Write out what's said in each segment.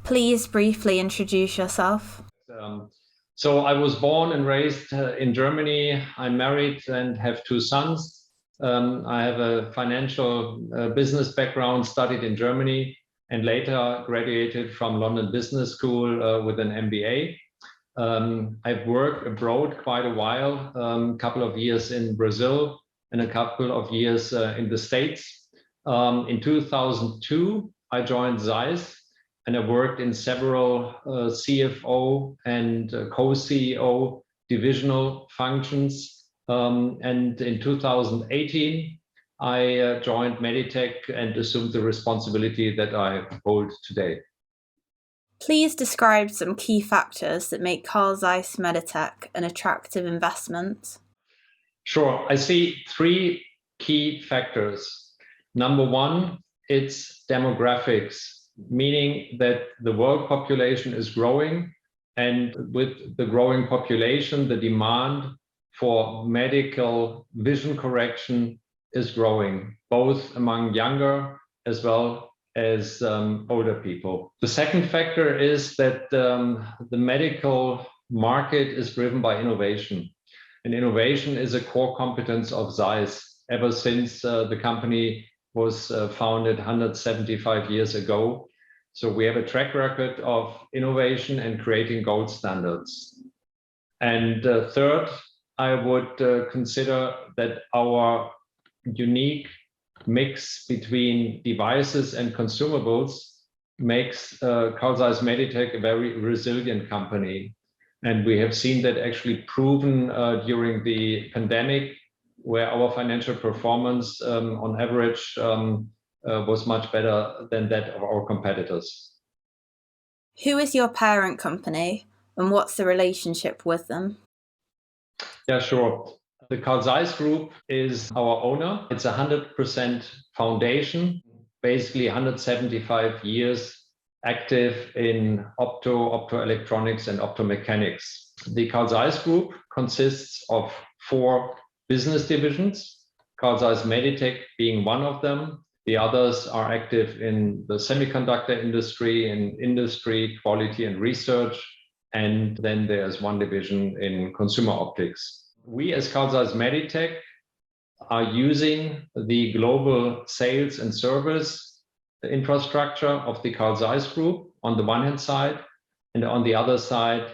Please briefly introduce yourself. Um, so I was born and raised in Germany. I'm married and have two sons. I have a financial business background, studied in Germany, and later graduated from London Business School with an MBA. I've worked abroad quite a while, a couple of years in Brazil and a couple of years in the States. In 2002, I joined Zeiss, and I worked in several CFO and co-CEO divisional functions. And in 2018, I joined Meditec and assumed the responsibility that I hold today. Please describe some key factors that make Carl Zeiss Meditec an attractive investment. Sure. I see three key factors. Number one, it's demographics, meaning that the world population is growing, and with the growing population, the demand for medical vision correction is growing, both among younger as well as older people. The second factor is that the medical market is driven by innovation. And innovation is a core competence of Zeiss ever since the company was founded 175 years ago. So we have a track record of innovation and creating gold standards. And third, I would consider that our unique mix between devices and consumables makes Carl Zeiss Meditec a very resilient company. And we have seen that actually proven during the pandemic, where our financial performance on average was much better than that of our competitors. Who is your parent company and what's the relationship with them? Yeah, sure. The Carl Zeiss Group is our owner. It's a 100% foundation, basically 175 years active in optoelectronics and optomechanics. The Carl Zeiss Group consists of four business divisions, Carl Zeiss Meditec being one of them. The others are active in the semiconductor industry, in industry, quality and research. And then there's one division in consumer optics. We as Carl Zeiss Meditec are using the global sales and service infrastructure of the Carl Zeiss Group on the one hand side, and on the other side,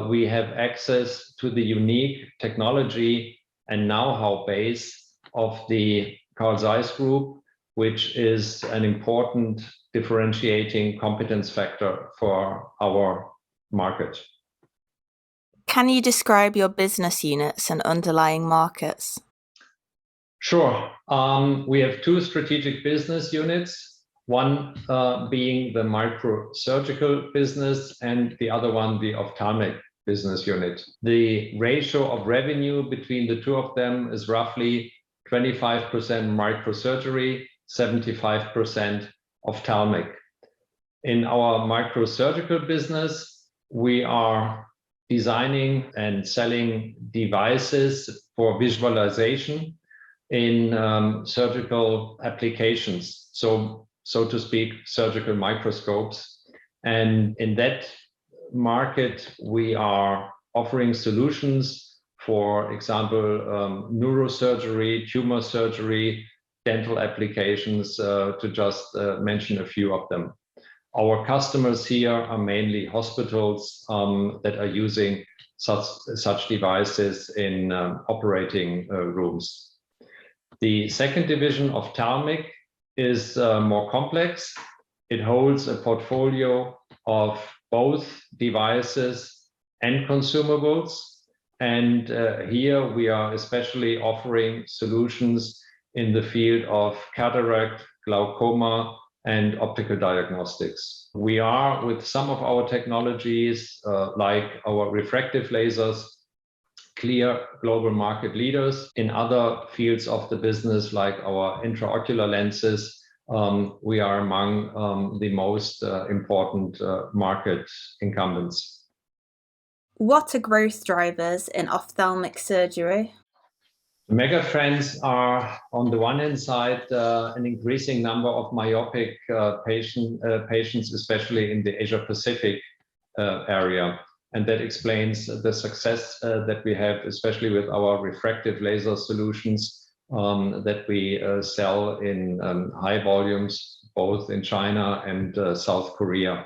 we have access to the unique technology and know-how base of the Carl Zeiss Group, which is an important differentiating competence factor for our market. Can you describe your business units and underlying markets? Sure. We have two strategic business units, one being the microsurgical business and the other one, the ophthalmic business unit. The ratio of revenue between the two of them is roughly 25% microsurgery, 75% ophthalmic. In our microsurgical business, we are designing and selling devices for visualization in surgical applications, so to speak, surgical microscopes. And in that market, we are offering solutions, for example, neurosurgery, tumor surgery, dental applications, to just mention a few of them. Our customers here are mainly hospitals that are using such devices in operating rooms. The second division, ophthalmic, is more complex. It holds a portfolio of both devices and consumables. And here we are especially offering solutions in the field of cataract, glaucoma, and optical diagnostics. We are, with some of our technologies, like our refractive lasers, clear global market leaders. In other fields of the business, like our intraocular lenses, we are among the most important market incumbents. What are growth drivers in ophthalmic surgery? Mega trends are, on the one hand side, an increasing number of myopic patients, especially in the Asia Pacific area. And that explains the success that we have, especially with our refractive laser solutions that we sell in high volumes, both in China and South Korea.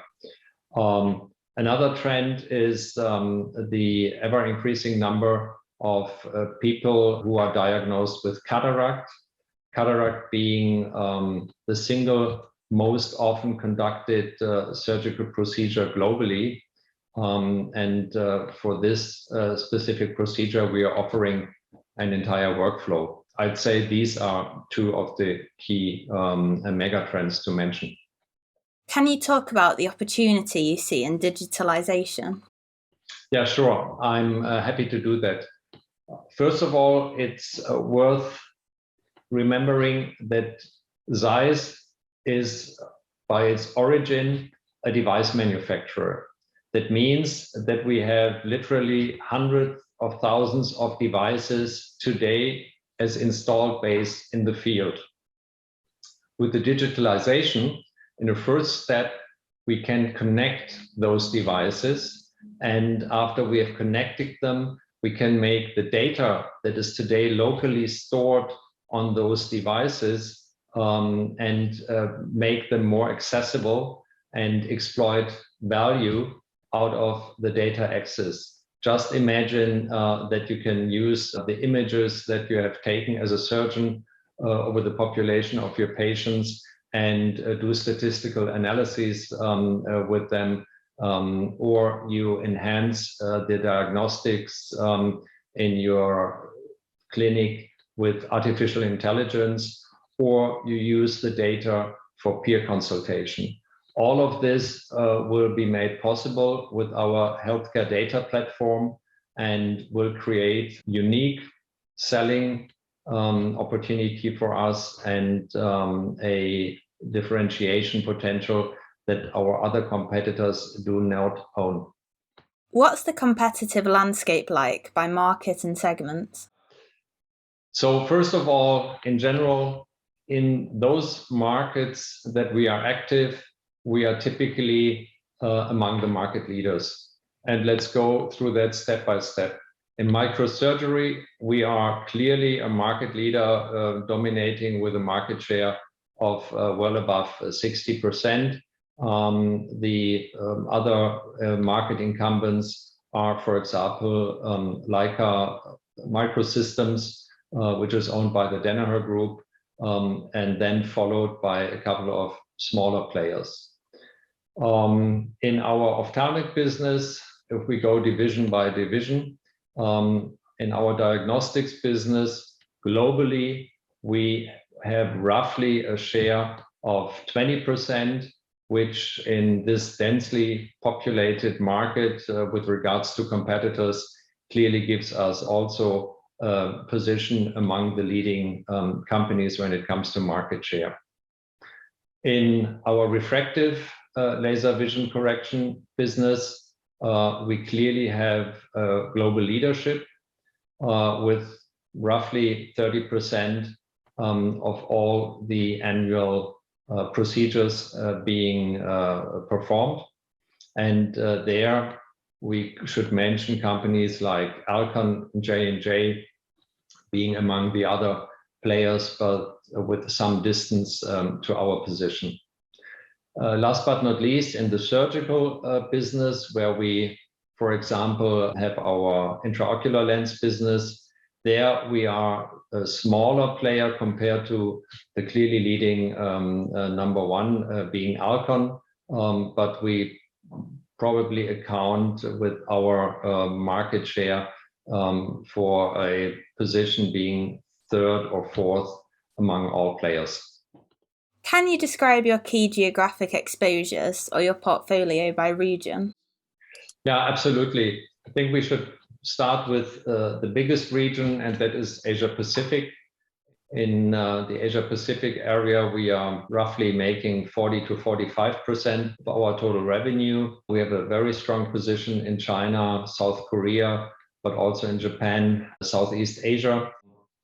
Another trend is the ever-increasing number of people who are diagnosed with cataract. Cataract being the single most often conducted surgical procedure globally. For this specific procedure, we are offering an entire workflow. I'd say these are two of the key mega trends to mention. Can you talk about the opportunity you see in digitalization? Yeah, sure. I'm happy to do that. First of all, it's worth remembering that Zeiss is, by its origin, a device manufacturer. That means that we have literally hundreds of thousands of devices today as installed base in the field. With the digitalization, in the first step, we can connect those devices, and after we have connected them, we can make the data that is today locally stored on those devices and make them more accessible and exploit value out of the data access. Just imagine that you can use the images that you have taken as a surgeon over the population of your patients and do statistical analyses with them, or you enhance the diagnostics in your clinic with artificial intelligence, or you use the data for peer consultation. All of this will be made possible with our healthcare data platform and will create unique selling opportunity for us and a differentiation potential that our other competitors do not own. What's the competitive landscape like by market and segments? So first of all, in general, in those markets that we are active, we are typically among the market leaders. And let's go through that step by step. In microsurgery, we are clearly a market leader, dominating with a market share of well above 60%. The other market incumbents are, for example, Leica Microsystems, which is owned by the Danaher Group, and then followed by a couple of smaller players. In our ophthalmic business, if we go division by division, in our diagnostics business, globally, we have roughly a share of 20%, which in this densely populated market with regards to competitors clearly gives us also a position among the leading companies when it comes to market share. In our refractive laser vision correction business, we clearly have global leadership with roughly 30% of all the annual procedures being performed. And there we should mention companies like Alcon, J&J being among the other players, but with some distance to our position. Last but not least, in the surgical business, where we, for example, have our intraocular lens business, there we are a smaller player compared to the clearly leading number one being Alcon, but we probably account with our market share for a position being third or fourth among all players. Can you describe your key geographic exposures or your portfolio by region? Yeah, absolutely. I think we should start with the biggest region, and that is Asia Pacific. In the Asia Pacific area, we are roughly making 40 to 45% of our total revenue. We have a very strong position in China, South Korea, but also in Japan, Southeast Asia.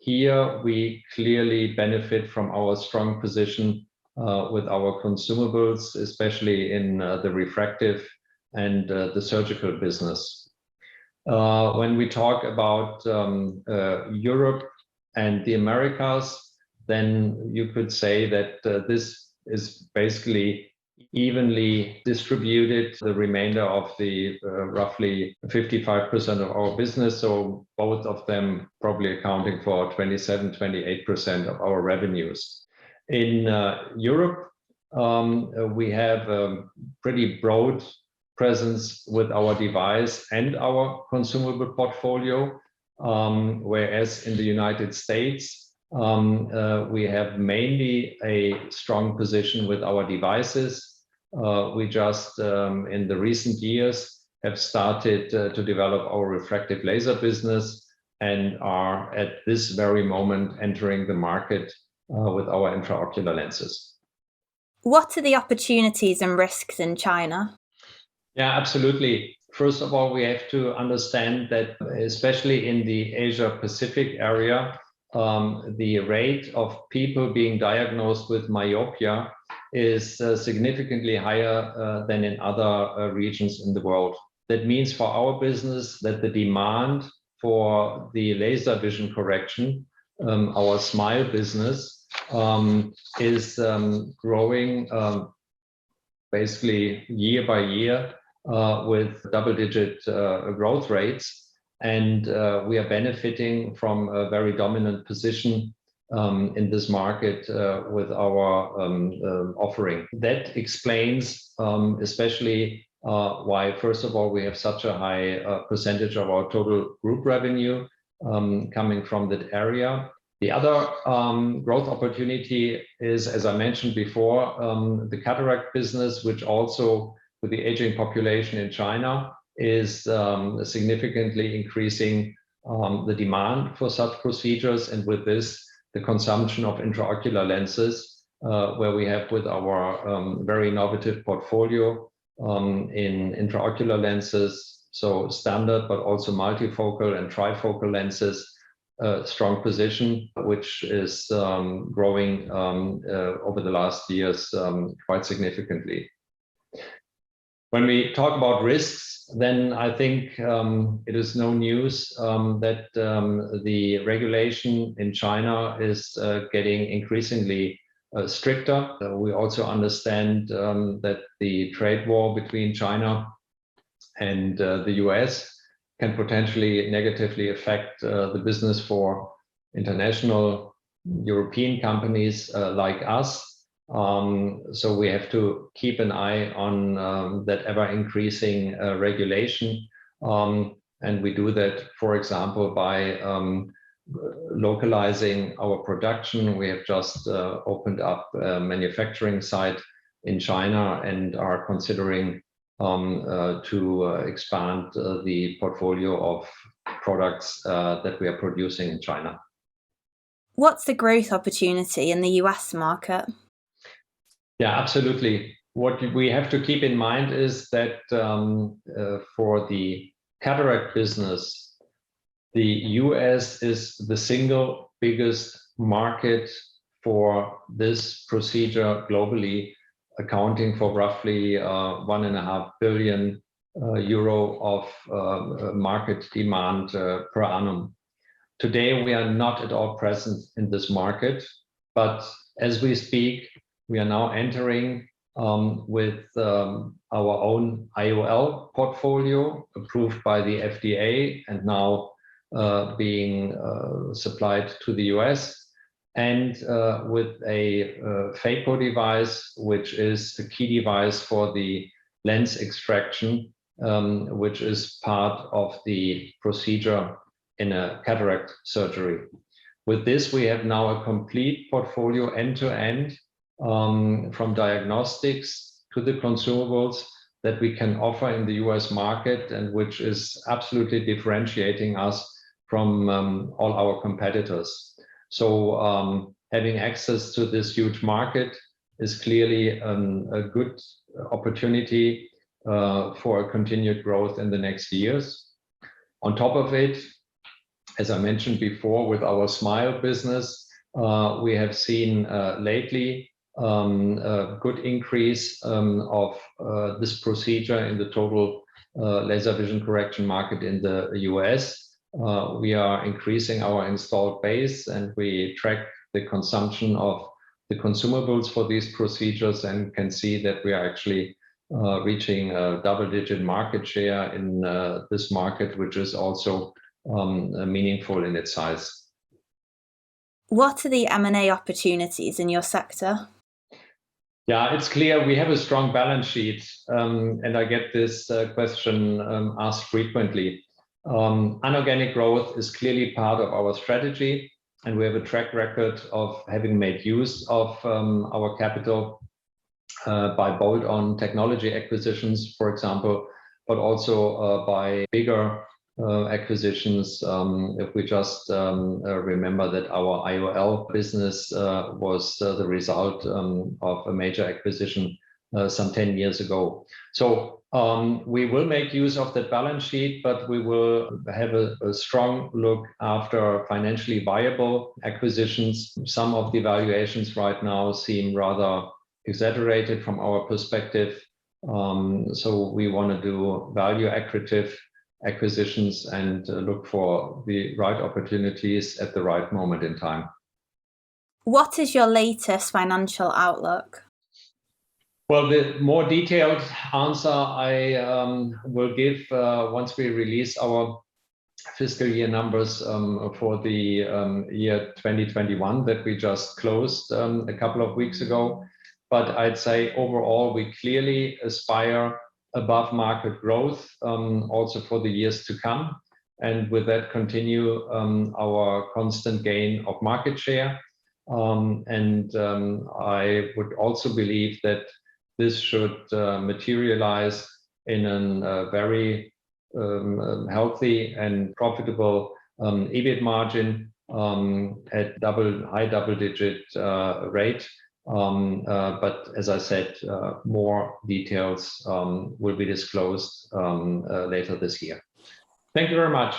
Here we clearly benefit from our strong position with our consumables, especially in the refractive and the surgical business. When we talk about Europe and the Americas, then you could say that this is basically evenly distributed, the remainder of the roughly 55% of our business. So both of them probably accounting for 27-28% of our revenues. In Europe, we have a pretty broad presence with our device and our consumable portfolio, whereas in the United States, we have mainly a strong position with our devices. We just, in the recent years, have started to develop our refractive laser business and are at this very moment entering the market with our intraocular lenses. What are the opportunities and risks in China? Yeah, absolutely. First of all, we have to understand that, especially in the Asia-Pacific area, the rate of people being diagnosed with myopia is significantly higher than in other regions in the world. That means for our business that the demand for the laser vision correction, our SMILE business, is growing basically year by year with double-digit growth rates. And we are benefiting from a very dominant position in this market with our offering. That explains especially why, first of all, we have such a high percentage of our total group revenue coming from that area. The other growth opportunity is, as I mentioned before, the cataract business, which also with the aging population in China is significantly increasing the demand for such procedures, and with this, the consumption of intraocular lenses, where we have with our very innovative portfolio in intraocular lenses, so standard, but also multifocal and trifocal lenses, strong position, which is growing over the last years quite significantly. When we talk about risks, then I think it is no news that the regulation in China is getting increasingly stricter. We also understand that the trade war between China and the US can potentially negatively affect the business for international European companies like us. So we have to keep an eye on that ever-increasing regulation. And we do that, for example, by localizing our production. We have just opened up a manufacturing site in China and are considering to expand the portfolio of products that we are producing in China. What's the growth opportunity in the US market? Yeah, absolutely. What we have to keep in mind is that for the cataract business, the US is the single biggest market for this procedure globally, accounting for roughly €1.5 billion of market demand per annum. Today, we are not at all present in this market, but as we speak, we are now entering with our own IOL portfolio approved by the FDA and now being supplied to the US, and with a phaco device, which is a key device for the lens extraction, which is part of the procedure in a cataract surgery. With this, we have now a complete portfolio end-to-end, from diagnostics to the consumables that we can offer in the US market, and which is absolutely differentiating us from all our competitors. So having access to this huge market is clearly a good opportunity for a continued growth in the next years. On top of it, as I mentioned before, with our Smile business, we have seen lately a good increase of this procedure in the total laser vision correction market in the US. We are increasing our installed base, and we track the consumption of the consumables for these procedures and can see that we are actually reaching a double-digit market share in this market, which is also meaningful in its size. What are the M&A opportunities in your sector? Yeah, it's clear we have a strong balance sheet, and I get this question asked frequently. Inorganic growth is clearly part of our strategy, and we have a track record of having made use of our capital by bolt-on technology acquisitions, for example, but also by bigger acquisitions. If we just remember that our IOL business was the result of a major acquisition some 10 years ago. So we will make use of that balance sheet, but we will have a strong look after financially viable acquisitions. Some of the valuations right now seem rather exaggerated from our perspective. So we want to do value accretive acquisitions and look for the right opportunities at the right moment in time. What is your latest financial outlook? Well, the more detailed answer I will give once we release our fiscal year numbers for the year 2021 that we just closed a couple of weeks ago. But I'd say overall, we clearly aspire above market growth also for the years to come. And with that, continue our constant gain of market share. I would also believe that this should materialize in a very healthy and profitable EBIT margin at high double-digit rate. But as I said, more details will be disclosed later this year. Thank you very much.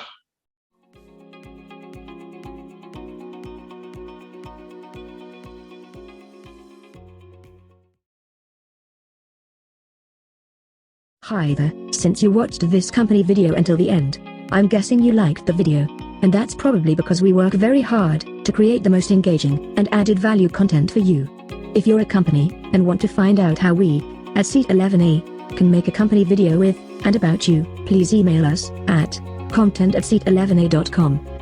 Hi there, since you watched this company video until the end, I'm guessing you liked the video. And that's probably because we work very hard to create the most engaging and added value content for you. If you're a company and want to find out how we, at Seat 11A, can make a company video with and about you, please email us at content@seat11a.com.